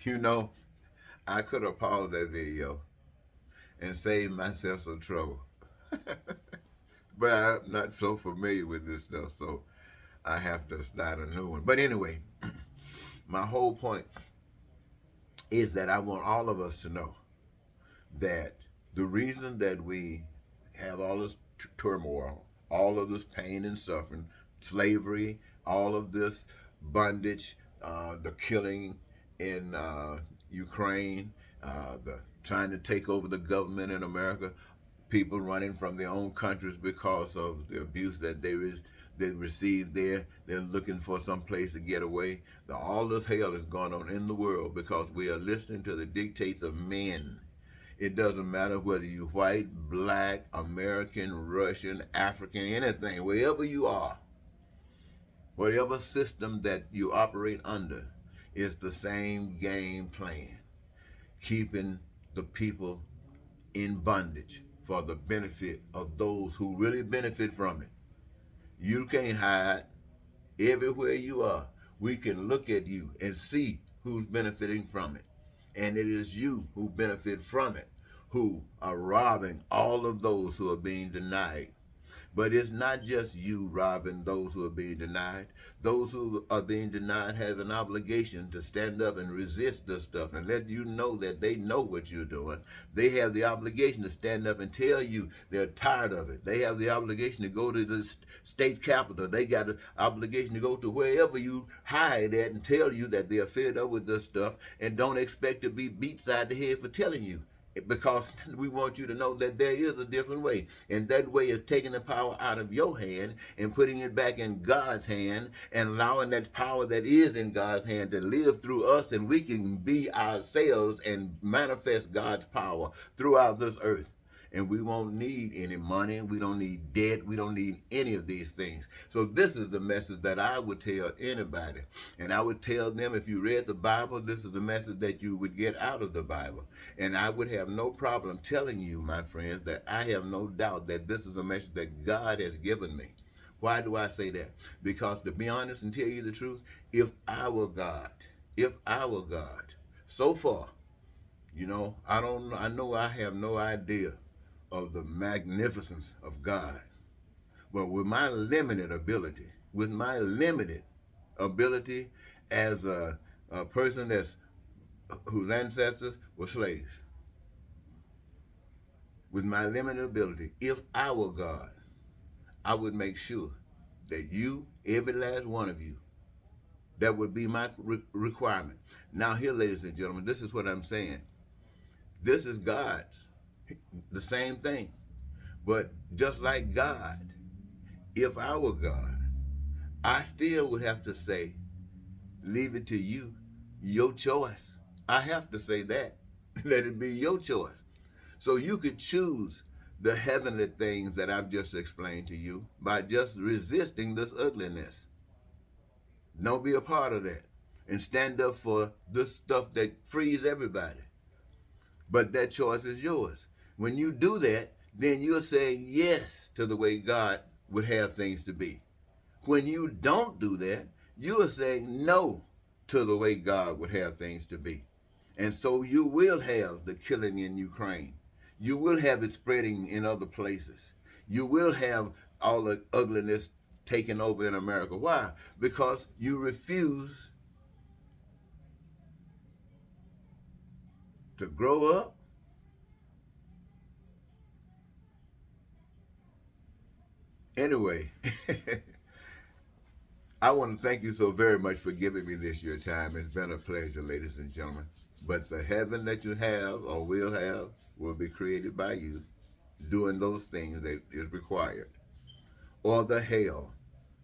You know, I could have paused that video and saved myself some trouble. But I'm not so familiar with this stuff, so I have to start a new one. But anyway, my whole point is that I want all of us to know that the reason that we have all this turmoil, all of this pain and suffering, slavery, all of this bondage, the killing in Ukraine, the trying to take over the government in America, people running from their own countries because of the abuse that they received there. They're looking for some place to get away. All this hell is going on in the world because we are listening to the dictates of men. It doesn't matter whether you're white, black, American, Russian, African, anything, wherever you are, whatever system that you operate under, is the same game plan, keeping the people in bondage for the benefit of those who really benefit from it. You can't hide. Everywhere you are, we can look at you and see who's benefiting from it. And it is you who benefit from it, who are robbing all of those who are being denied. But it's not just you robbing those who are being denied. Those who are being denied have an obligation to stand up and resist this stuff and let you know that they know what you're doing. They have the obligation to stand up and tell you they're tired of it. They have the obligation to go to the state capitol. They got an obligation to go to wherever you hide at and tell you that they're fed up with this stuff and don't expect to be beat side the head for telling you, because we want you to know that there is a different way. And that way is taking the power out of your hand and putting it back in God's hand and allowing that power that is in God's hand to live through us, and we can be ourselves and manifest God's power throughout this earth. And we won't need any money. We don't need debt. We don't need any of these things. So this is the message that I would tell anybody. And I would tell them, if you read the Bible, this is the message that you would get out of the Bible. And I would have no problem telling you, my friends, that I have no doubt that this is a message that God has given me. Why do I say that? Because, to be honest and tell you the truth, if I were God, so far, I know I have no idea of the magnificence of God. But with my limited ability as a person whose ancestors were slaves, with my limited ability, if I were God, I would make sure that you, every last one of you, that would be my requirement. Now, here, ladies and gentlemen, this is what I'm saying. This is God's, the same thing. But just like God, if I were God, I still would have to say, leave it to you, your choice. I have to say that. Let it be your choice. So you could choose the heavenly things that I've just explained to you by just resisting this ugliness. Don't be a part of that. And stand up for this stuff that frees everybody. But that choice is yours. When you do that, then you're saying yes to the way God would have things to be. When you don't do that, you are saying no to the way God would have things to be. And so you will have the killing in Ukraine. You will have it spreading in other places. You will have all the ugliness taken over in America. Why? Because you refuse to grow up. Anyway, I want to thank you so very much for giving me this your time. It's been a pleasure, ladies and gentlemen. But the heaven that you have or will have will be created by you doing those things that is required. Or the hell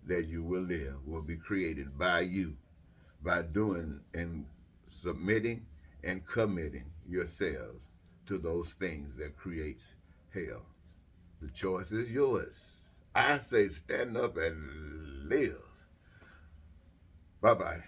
that you will live will be created by you by doing and submitting and committing yourselves to those things that creates hell. The choice is yours. I say stand up and live. Bye-bye.